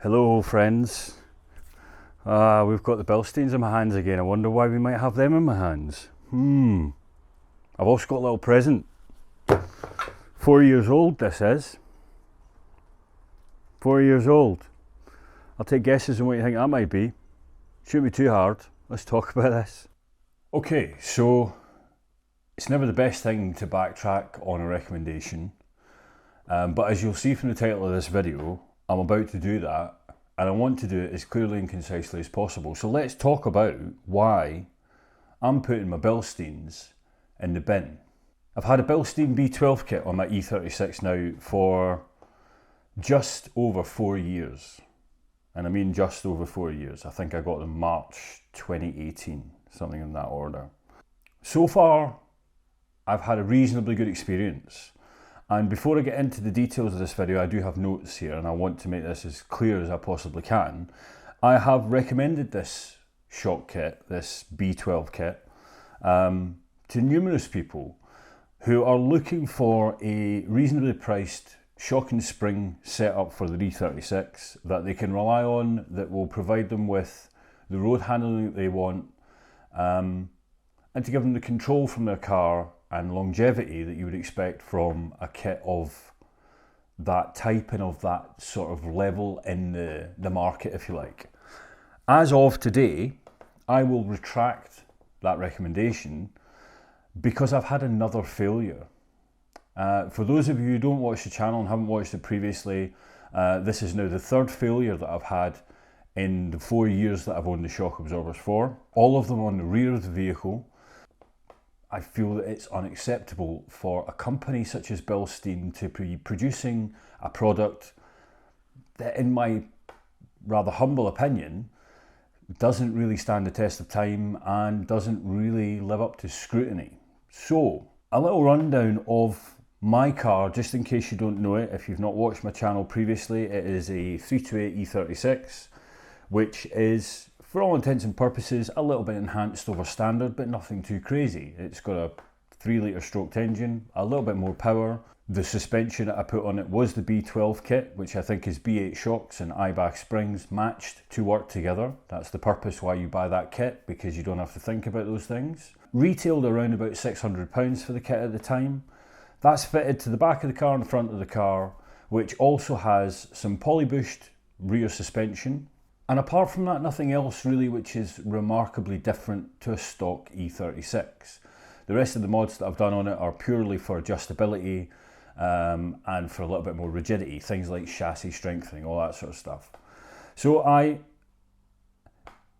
Hello friends. We've got the Bilsteins in my hands again. I wonder why we might have them in my hands. I've also got a little present. 4 years old this is. 4 years old. I'll take guesses on what you think that might be. Shouldn't be too hard. Let's talk about this. Okay, so it's never the best thing to backtrack on a recommendation. But as you'll see from the title of this video, I'm about to do that, and I want to do it as clearly and concisely as possible. So let's talk about why I'm putting my Bilsteins in the bin. I've had a Bilstein B12 kit on my E36 now for just over 4 years. And I mean just over 4 years. I think I got them March 2018, something in that order. So far, I've had a reasonably good experience. And before I get into the details of this video, I do have notes here and I want to make this as clear as I possibly can. I have recommended this shock kit, this B12 kit, to numerous people who are looking for a reasonably priced shock and spring setup for the E36 that they can rely on, that will provide them with the road handling that they want, and to give them the control from their car and longevity that you would expect from a kit of that type and of that sort of level in the market, if you like. As of today, I will retract that recommendation because I've had another failure. For those of you who don't watch the channel and haven't watched it previously, this is now the third failure that I've had in the 4 years that I've owned the shock absorbers for. All of them on the rear of the vehicle. I feel that it's unacceptable for a company such as Bilstein to be producing a product that, in my rather humble opinion, doesn't really stand the test of time and doesn't really live up to scrutiny. So, a little rundown of my car, just in case you don't know it. If you've not watched my channel previously, it is a 328 E36, which is, for all intents and purposes, a little bit enhanced over standard, but nothing too crazy. It's got a 3-litre stroked engine, a little bit more power. The suspension that I put on it was the B12 kit, which I think is B8 shocks and IBAC springs matched to work together. That's the purpose why you buy that kit, because you don't have to think about those things. Retailed around about £600 for the kit at the time. That's fitted to the back of the car and the front of the car, which also has some polybushed rear suspension. And apart from that, nothing else really which is remarkably different to a stock E36. The rest of the mods that I've done on it are purely for adjustability and for a little bit more rigidity, things like chassis strengthening, all that sort of stuff. So I,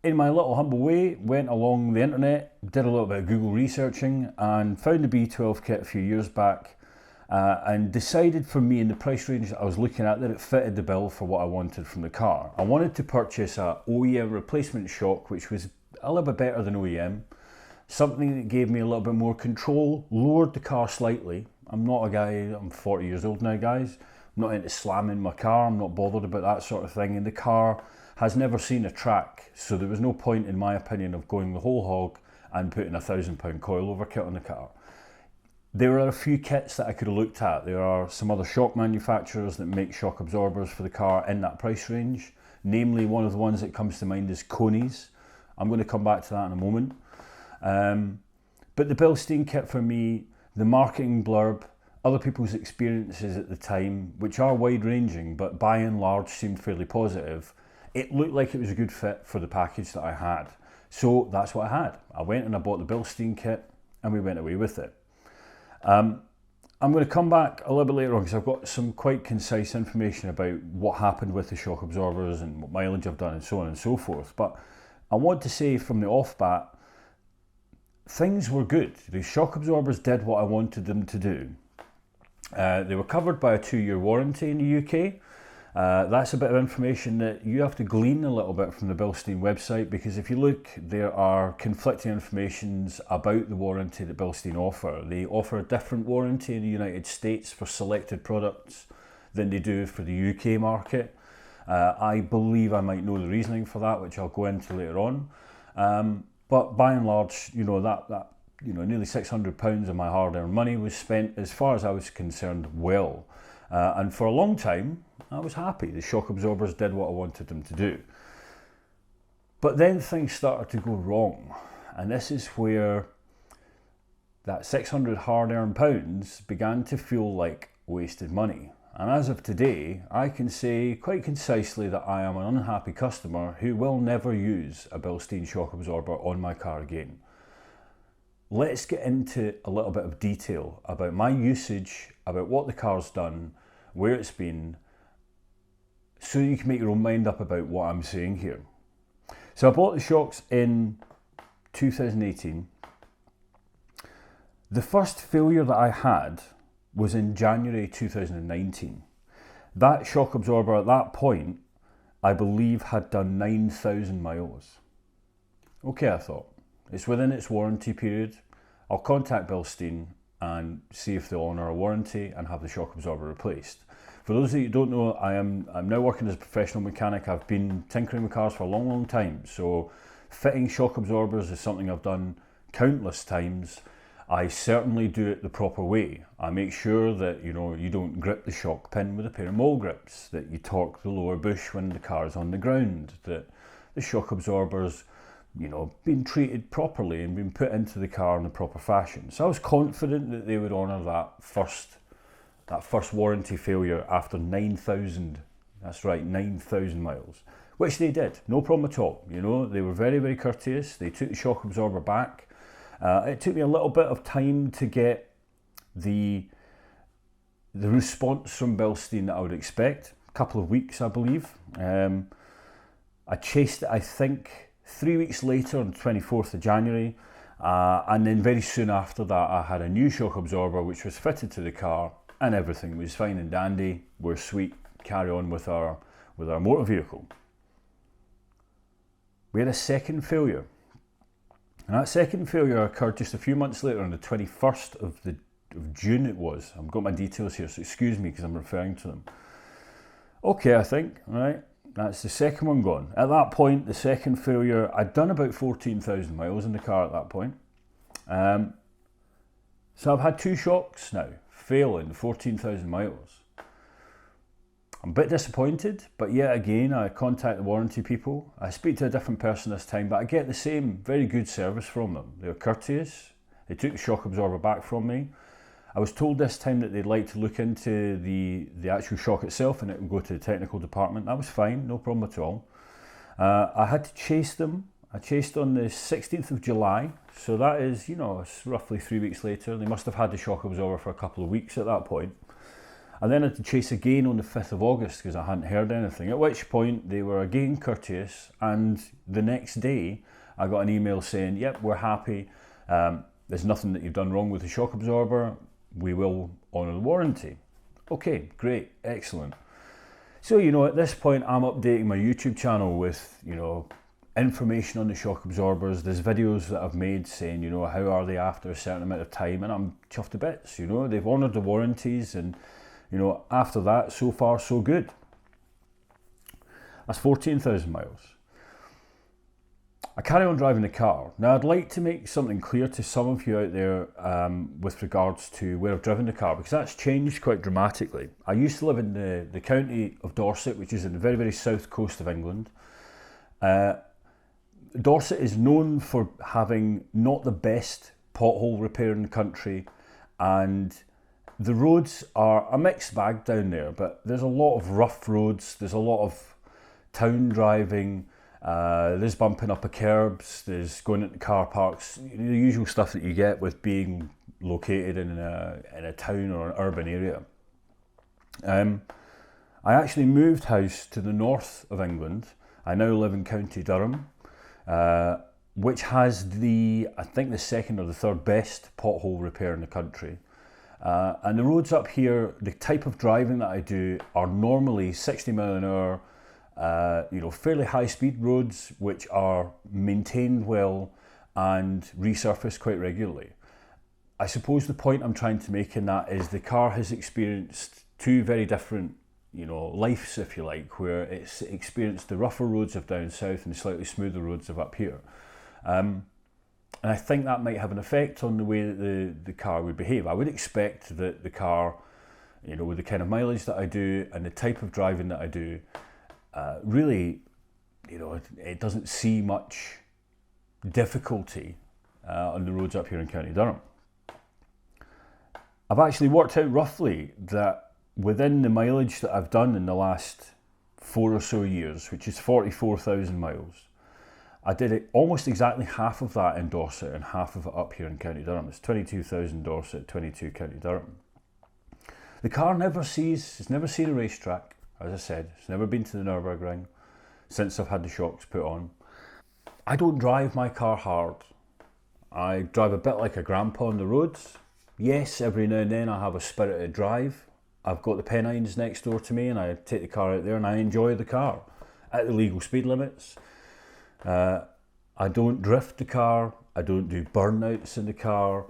in my little humble way, went along the internet, did a little bit of Google researching and found the B12 kit a few years back. And decided for me in the price range that I was looking at that it fitted the bill for what I wanted from the car. I wanted to purchase a OEM replacement shock, which was a little bit better than OEM, something that gave me a little bit more control, lowered the car slightly. I'm not a guy, I'm 40 years old now guys, I'm not into slamming my car, I'm not bothered about that sort of thing, and the car has never seen a track, so there was no point in my opinion of going the whole hog and putting £1,000 coilover kit on the car. There are a few kits that I could have looked at. There are some other shock manufacturers that make shock absorbers for the car in that price range. Namely, one of the ones that comes to mind is Koni's. I'm going to come back to that in a moment. But the Bilstein kit for me, the marketing blurb, other people's experiences at the time, which are wide ranging, but by and large seemed fairly positive, it looked like it was a good fit for the package that I had. So that's what I had. I went and I bought the Bilstein kit and we went away with it. I'm going to come back a little bit later on because I've got some quite concise information about what happened with the shock absorbers and what mileage I've done and so on and so forth. But I want to say from the off bat, things were good. The shock absorbers did what I wanted them to do. They were covered by a 2-year warranty in the UK. That's a bit of information that you have to glean a little bit from the Bilstein website, because if you look, there are conflicting informations about the warranty that Bilstein offer. They offer a different warranty in the United States for selected products than they do for the UK market. I believe I might know the reasoning for that, which I'll go into later on. But by and large, you know, nearly £600 of my hard-earned money was spent, as far as I was concerned, well. And for a long time, I was happy. The shock absorbers did what I wanted them to do. But then things started to go wrong. And this is where that 600 hard-earned pounds began to feel like wasted money. And as of today, I can say quite concisely that I am an unhappy customer who will never use a Bilstein shock absorber on my car again. Let's get into a little bit of detail about my usage, about what the car's done, where it's been, so you can make your own mind up about what I'm saying here. So I bought the shocks in 2018. The first failure that I had was in January 2019. That shock absorber at that point, I believe, had done 9,000 miles. Okay, I thought, it's within its warranty period. I'll contact Bilstein and see if they'll honour a warranty and have the shock absorber replaced. For those of you who don't know, I'm now working as a professional mechanic. I've been tinkering with cars for a long time, so fitting shock absorbers is something I've done countless times. I certainly do it the proper way. I make sure that you don't grip the shock pin with a pair of mole grips, that you torque the lower bush when the car is on the ground, that the shock absorbers, been treated properly and been put into the car in the proper fashion. So I was confident that they would honour that first warranty failure after 9,000, that's right, 9,000 miles, which they did, no problem at all. They were very, very courteous. They took the shock absorber back. It took me a little bit of time to get the response from Bilstein that I would expect, a couple of weeks, I believe. I chased it, I think, 3 weeks later on the 24th of January, and then very soon after that I had a new shock absorber which was fitted to the car, and everything was fine and dandy. We're sweet, carry on with our motor vehicle. We had a second failure, and that second failure occurred just a few months later on the 21st of June it was. I've got my details here, so excuse me because I'm referring to them. Okay, I think, right, that's the second one gone. At that point, the second failure, I'd done about 14,000 miles in the car at that point. So I've had two shocks now, failing 14,000 miles. I'm a bit disappointed, but yet again, I contact the warranty people. I speak to a different person this time, but I get the same very good service from them. They were courteous. They took the shock absorber back from me. I was told this time that they'd like to look into the actual shock itself and it would go to the technical department. That was fine, no problem at all. I had to chase them. I chased on the 16th of July, so that is, it's roughly 3 weeks later. They must have had the shock absorber for a couple of weeks at that point. And then I had to chase again on the 5th of August because I hadn't heard anything, at which point they were again courteous, and the next day I got an email saying, yep, we're happy, there's nothing that you've done wrong with the shock absorber, we will honour the warranty. Okay, great, excellent. So, at this point I'm updating my YouTube channel with, information on the shock absorbers. There's videos that I've made saying, how are they after a certain amount of time, and I'm chuffed to bits, they've honoured the warranties, and after that, so far so good. That's 14,000 miles. I carry on driving the car. Now I'd like to make something clear to some of you out there with regards to where I've driven the car, because that's changed quite dramatically. I used to live in the county of Dorset, which is in the very, very south coast of England. Dorset is known for having not the best pothole repair in the country, and the roads are a mixed bag down there, but there's a lot of rough roads, there's a lot of town driving, there's bumping up of curbs, there's going into car parks, the usual stuff that you get with being located in a town or an urban area. I actually moved house to the north of England. I now live in County Durham, which has I think the second or the third best pothole repair in the country. And the roads up here, the type of driving that I do are normally 60 mile an hour, fairly high speed roads which are maintained well and resurfaced quite regularly. I suppose the point I'm trying to make in that is the car has experienced two very different lives, if you like, where it's experienced the rougher roads of down south and the slightly smoother roads of up here. And I think that might have an effect on the way that the car would behave. I would expect that the car, you know, with the kind of mileage that I do and the type of driving that I do, really, you know, it doesn't see much difficulty on the roads up here in County Durham. I've actually worked out roughly that within the mileage that I've done in the last 4 or so years, which is 44,000 miles, I did it almost exactly half of that in Dorset and half of it up here in County Durham. It's 22,000 Dorset, 22 County Durham. The car it's never seen a racetrack, as I said. It's never been to the Nürburgring since I've had the shocks put on. I don't drive my car hard. I drive a bit like a grandpa on the roads. Yes, every now and then I have a spirited drive. I've got the Pennines next door to me and I take the car out there and I enjoy the car at the legal speed limits. I don't drift the car. I don't do burnouts in the car.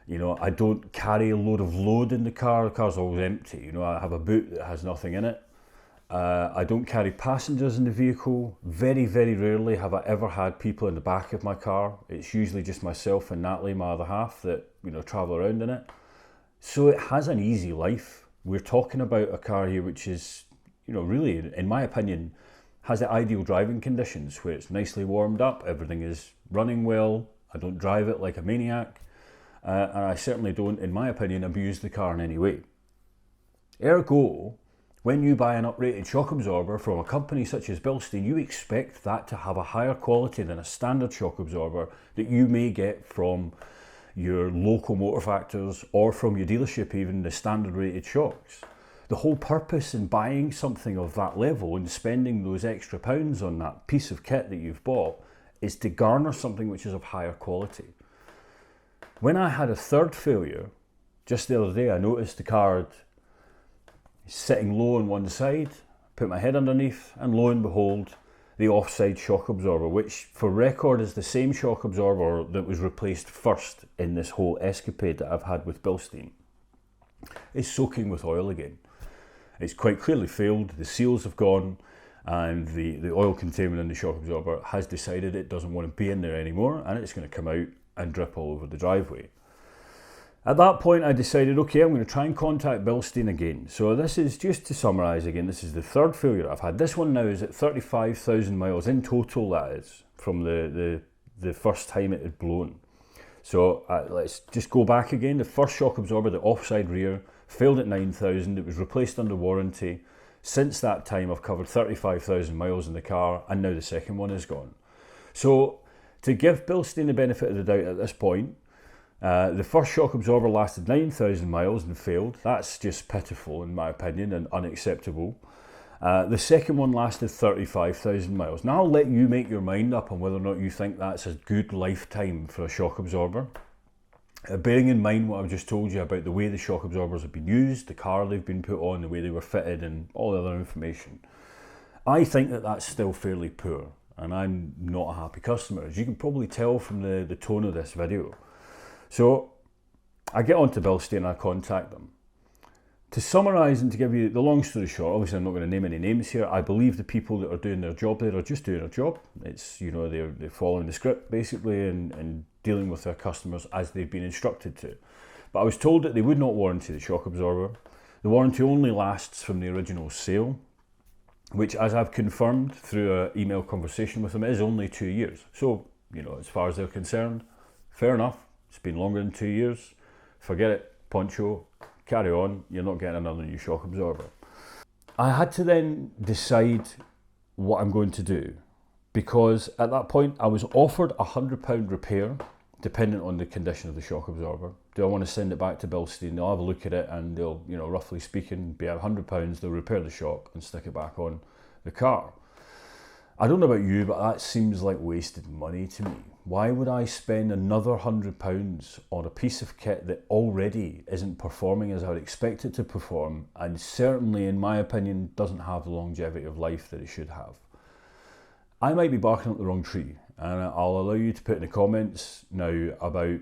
You know, I don't carry a load of load in the car. The car's always empty. You know, I have a boot that has nothing in it. I don't carry passengers in the vehicle. Very, very rarely have I ever had people in the back of my car. It's usually just myself and Natalie, my other half, that, you know, travel around in it. So it has an easy life. We're talking about a car here which is, you know, really, in my opinion, has the ideal driving conditions where it's nicely warmed up, everything is running well, I don't drive it like a maniac, and I certainly don't, in my opinion, abuse the car in any way. Ergo, when you buy an uprated shock absorber from a company such as Bilstein, you expect that to have a higher quality than a standard shock absorber that you may get from your local motor factors or from your dealership, even the standard rated shocks. The whole purpose in buying something of that level and spending those extra pounds on that piece of kit that you've bought is to garner something which is of higher quality. When I had a third failure, just the other day, I noticed the car sitting low on one side, put my head underneath, and lo and behold, the offside shock absorber, which for record is the same shock absorber that was replaced first in this whole escapade that I've had with Bilstein, is soaking with oil again. It's quite clearly failed, the seals have gone, and the oil containment in the shock absorber has decided it doesn't want to be in there anymore, and it's going to come out and drip all over the driveway. At that point I decided, okay, I'm going to try and contact Bilstein again. So this is, just to summarise again, this is the third failure I've had. This one now is at 35,000 miles in total, that is, from the first time it had blown. So let's just go back again. The first shock absorber, the offside rear, failed at 9,000. It was replaced under warranty. Since that time I've covered 35,000 miles in the car, and now the second one is gone. So to give Bilstein the benefit of the doubt at this point, the first shock absorber lasted 9,000 miles and failed. That's just pitiful in my opinion and unacceptable. The second one lasted 35,000 miles. Now I'll let you make your mind up on whether or not you think that's a good lifetime for a shock absorber. Bearing in mind what I've just told you about the way the shock absorbers have been used, the car they've been put on, the way they were fitted and all the other information, I think that that's still fairly poor, and I'm not a happy customer, as you can probably tell from the tone of this video. So I get onto Bilstein and I contact them. To summarise and to give you the long story short, obviously I'm not going to name any names here. I believe the people that are doing their job there are just doing their job. It's, you know, they're following the script basically and dealing with their customers as they've been instructed to. But I was told that they would not warranty the shock absorber. The warranty only lasts from the original sale, which, as I've confirmed through an email conversation with them, is only 2 years. So, you know, as far as they're concerned, fair enough. It's been longer than 2 years. Forget it, poncho. Carry on, you're not getting another new shock absorber. I had to then decide what I'm going to do, because at that point I was offered a £100 repair dependent on the condition of the shock absorber. Do I want to send it back to Bilstein? They'll have a look at it and they'll, you know, roughly speaking, be £100, they'll repair the shock and stick it back on the car. I don't know about you, but that seems like wasted money to me. Why would I spend another £100 on a piece of kit that already isn't performing as I would expect it to perform, and certainly, in my opinion, doesn't have the longevity of life that it should have? I might be barking up the wrong tree, and I'll allow you to put in the comments now about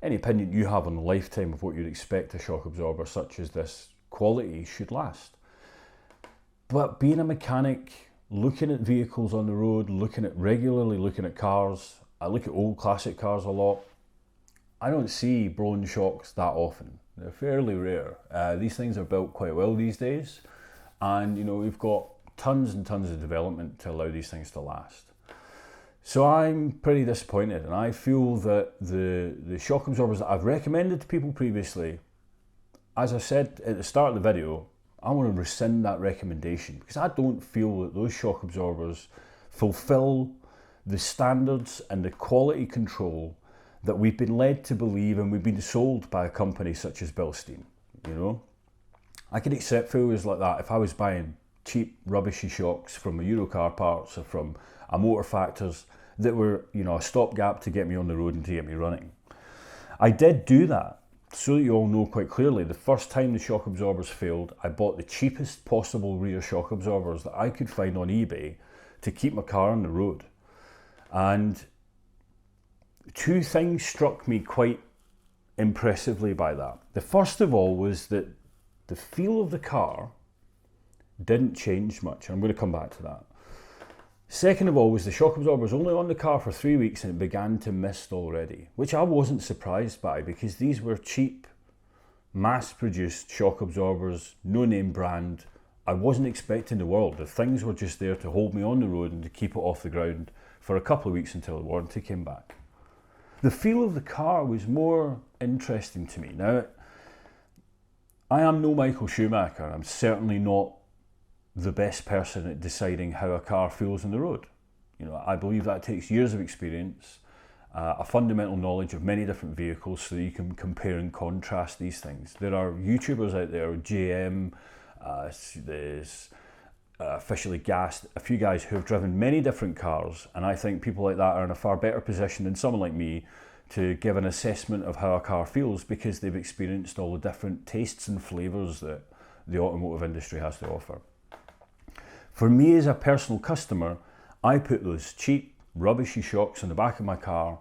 any opinion you have on the lifetime of what you'd expect a shock absorber such as this quality should last. But being a mechanic, looking at vehicles on the road, regularly looking at cars, I look at old classic cars a lot. I don't see blown shocks that often. They're fairly rare. These things are built quite well these days, and you know, we've got tons and tons of development to allow these things to last. So I'm pretty disappointed, and I feel that the shock absorbers that I've recommended to people previously, as I said at the start of the video, I want to rescind that recommendation because I don't feel that those shock absorbers fulfill the standards and the quality control that we've been led to believe and we've been sold by a company such as Bilstein. You know, I could accept failures like that if I was buying cheap rubbishy shocks from a Eurocar parts or from a Motor Factors that were, you know, a stopgap to get me on the road and to get me running. I did do that, so that you all know quite clearly. The first time the shock absorbers failed, I bought the cheapest possible rear shock absorbers that I could find on eBay to keep my car on the road. And two things struck me quite impressively by that. The first of all was that the feel of the car didn't change much. I'm going to come back to that. Second of all was the shock absorber was only on the car for 3 weeks and it began to mist already, which I wasn't surprised by because these were cheap, mass-produced shock absorbers, no name brand. I wasn't expecting the world. The things were just there to hold me on the road and to keep it off the ground for a couple of weeks until the warranty came back. The feel of the car was more interesting to me. Now, I am no Michael Schumacher. I'm certainly not the best person at deciding how a car feels on the road. You know, I believe that takes years of experience, a fundamental knowledge of many different vehicles so that you can compare and contrast these things. There are YouTubers out there, JM, there's Officially Gassed, a few guys who have driven many different cars, and I think people like that are in a far better position than someone like me to give an assessment of how a car feels because they've experienced all the different tastes and flavours that the automotive industry has to offer. For me as a personal customer, I put those cheap, rubbishy shocks on the back of my car,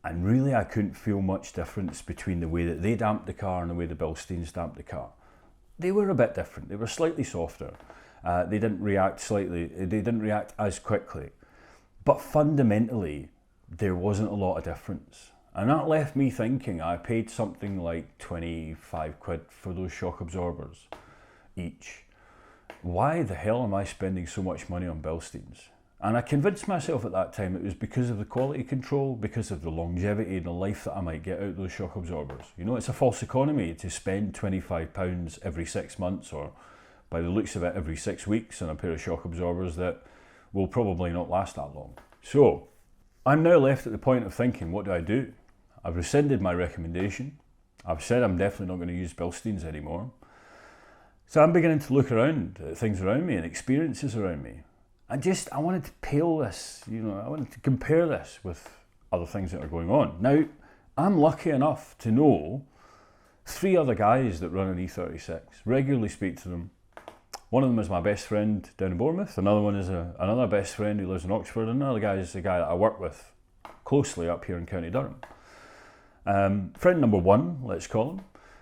and really I couldn't feel much difference between the way that they damped the car and the way the Bilsteins damped the car. They were a bit different. They were slightly softer. They didn't react as quickly. But fundamentally, there wasn't a lot of difference. And that left me thinking, I paid something like 25 quid for those shock absorbers each. Why the hell am I spending so much money on Bilsteins? And I convinced myself at that time it was because of the quality control, because of the longevity and the life that I might get out of those shock absorbers. You know, it's a false economy to spend £25 every 6 months, or by the looks of it, every 6 weeks on a pair of shock absorbers that will probably not last that long. So, I'm now left at the point of thinking, what do? I've rescinded my recommendation. I've said I'm definitely not going to use Bilsteins anymore. So I'm beginning to look around at things around me and experiences around me. I wanted to pale this, you know, I wanted to compare this with other things that are going on. Now, I'm lucky enough to know 3 other guys that run an E36, regularly speak to them. One of them is my best friend down in Bournemouth, another one is another best friend who lives in Oxford, and another guy is a guy that I work with closely up here in County Durham. Friend number 1, let's call him,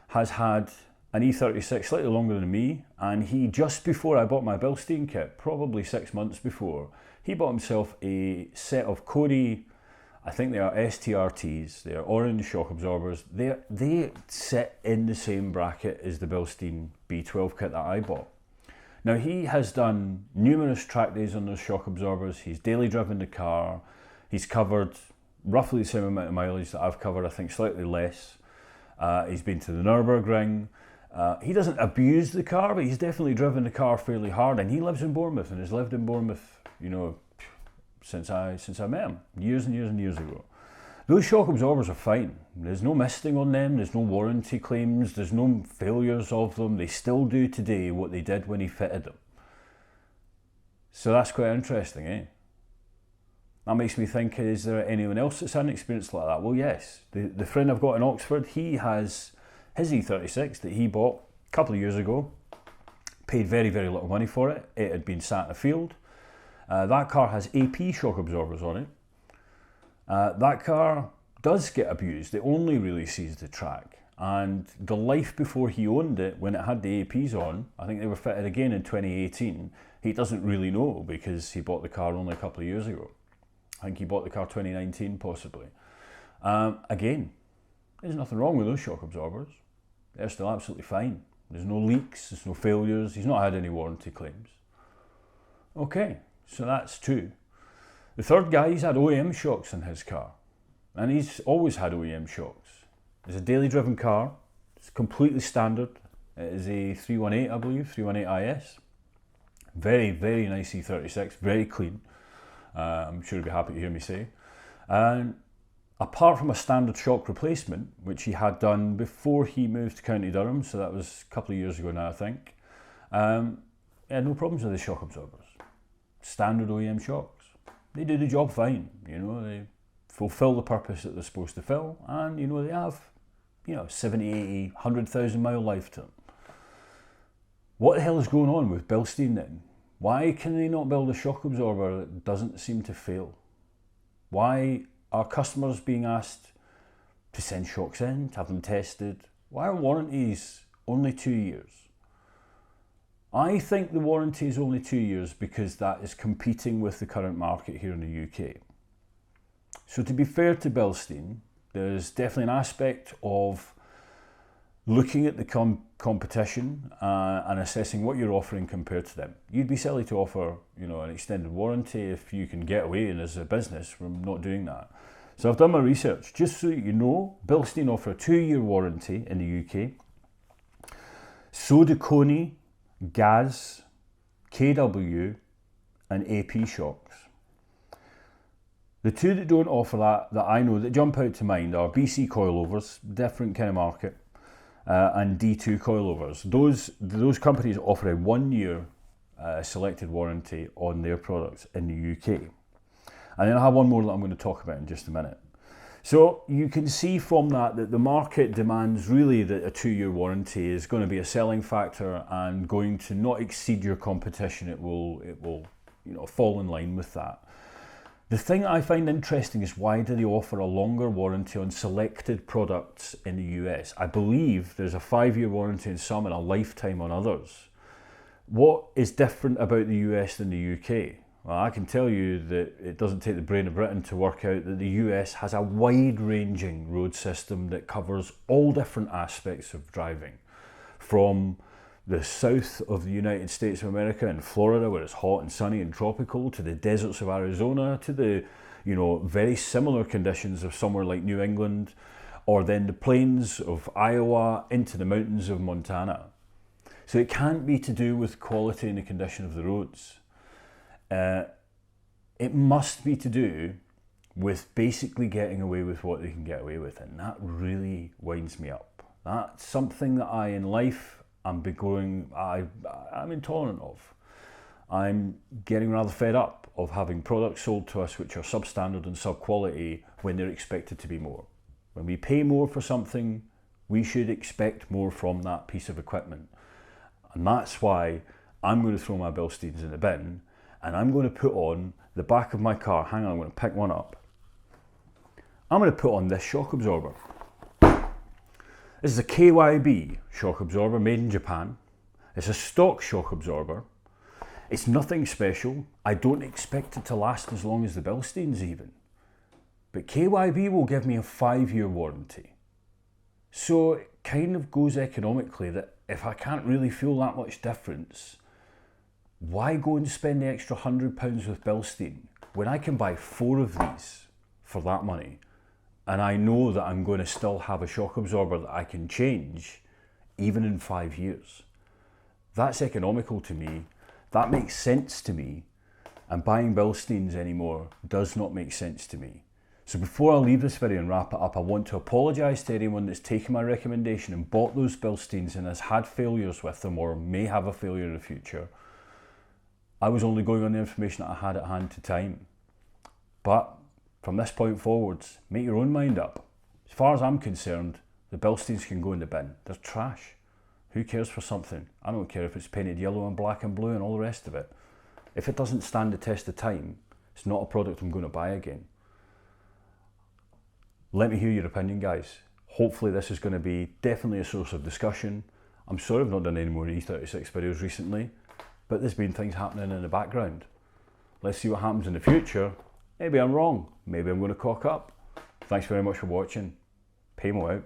has had an E36 slightly longer than me, and he, just before I bought my Bilstein kit, probably 6 months before, he bought himself a set of Cody, I think they are STRTs, they are orange shock absorbers. They sit in the same bracket as the Bilstein B12 kit that I bought. Now, he has done numerous track days on those shock absorbers, he's daily driven the car, he's covered roughly the same amount of mileage that I've covered, I think slightly less. He's been to the Nürburgring. He doesn't abuse the car, but he's definitely driven the car fairly hard, and he lives in Bournemouth and has lived in Bournemouth, you know, since I met him, years and years and years ago. Those shock absorbers are fine. There's no misting on them, there's no warranty claims, there's no failures of them. They still do today what they did when he fitted them. So that's quite interesting, eh? That makes me think, is there anyone else that's had an experience like that? Well, yes. The friend I've got in Oxford, he has his E36 that he bought a couple of years ago, paid very, very little money for it. It had been sat in a field. That car has AP shock absorbers on it. That car does get abused. It only really sees the track. And the life before he owned it, when it had the APs on, I think they were fitted again in 2018, he doesn't really know because he bought the car only a couple of years ago. I think he bought the car 2019 possibly. Again, there's nothing wrong with those shock absorbers. they're still absolutely fine. There's no leaks, there's no failures, he's not had any warranty claims. Okay, so that's two. The third guy, he's had OEM shocks in his car, and he's always had OEM shocks. It's a daily driven car, it's completely standard. It is a 318, I believe, 318 IS. Very, very nice E36, very clean. I'm sure he'll be happy to hear me say. And apart from a standard shock replacement, which he had done before he moved to County Durham, so that was a couple of years ago now, I think, he had no problems with the shock absorbers. Standard OEM shocks. They do the job fine, you know, they fulfill the purpose that they're supposed to fill, and, you know, they have, 70, 80, 100,000 mile life to them. What the hell is going on with Bilstein then? Why can they not build a shock absorber that doesn't seem to fail? Why are customers being asked to send shocks in, to have them tested? Why are warranties only 2 years? I think the warranty is only 2 years because that is competing with the current market here in the UK. So to be fair to Bilstein, there's definitely an aspect of looking at the competition and assessing what you're offering compared to them. You'd be silly to offer, an extended warranty if you can get away as a business from not doing that. So I've done my research. Just so you know, Bilstein offer a 2-year warranty in the UK. So do Koni, Gaz, KW and AP shocks. The two that don't offer that I know that jump out to mind are BC coilovers, different kind of market, and D2 coilovers. Those companies offer a 1-year selected warranty on their products in the UK. And then I have one more that I'm going to talk about in just a minute. So you can see from that the market demands really that a 2-year warranty is going to be a selling factor and going to not exceed your competition. It will fall in line with that. The thing I find interesting is why do they offer a longer warranty on selected products in the US? I believe there's a 5-year warranty on some and a lifetime on others. What is different about the US than the UK? Well, I can tell you that it doesn't take the brain of Britain to work out that the US has a wide-ranging road system that covers all different aspects of driving. From the south of the United States of America in Florida, where it's hot and sunny and tropical, to the deserts of Arizona, to the very similar conditions of somewhere like New England, or then the plains of Iowa into the mountains of Montana. So it can't be to do with quality and the condition of the roads. It must be to do with basically getting away with what they can get away with, and that really winds me up. That's something that in life I'm intolerant of. I'm getting rather fed up of having products sold to us which are substandard and sub-quality when they're expected to be more. When we pay more for something, we should expect more from that piece of equipment. And that's why I'm going to throw my Bilsteins in the bin, and I'm going to put on the back of my car. Hang on, I'm going to pick one up. I'm going to put on this shock absorber. This is a Kyb shock absorber made in Japan. It's a stock shock absorber. It's nothing special. I don't expect it to last as long as the Bilsteins even. But Kyb will give me a 5-year warranty. So it kind of goes economically that if I can't really feel that much difference, why go and spend the extra £100 with Bilstein when I can buy 4 of these for that money? And I know that I'm going to still have a shock absorber that I can change even in 5 years. That's economical to me. That makes sense to me. And buying Bilsteins anymore does not make sense to me. So before I leave this video and wrap it up, I want to apologise to anyone that's taken my recommendation and bought those Bilsteins and has had failures with them or may have a failure in the future. I was only going on the information that I had at hand to time. But from this point forwards, make your own mind up. As far as I'm concerned, the Bilsteins can go in the bin. They're trash. Who cares for something? I don't care if it's painted yellow and black and blue and all the rest of it. If it doesn't stand the test of time, it's not a product I'm going to buy again. Let me hear your opinion, guys. Hopefully this is going to be definitely a source of discussion. I'm sorry I've not done any more E36 videos recently, but there's been things happening in the background. Let's see what happens in the future. Maybe I'm wrong. Maybe I'm going to cock up. Thanks very much for watching. Paymo out.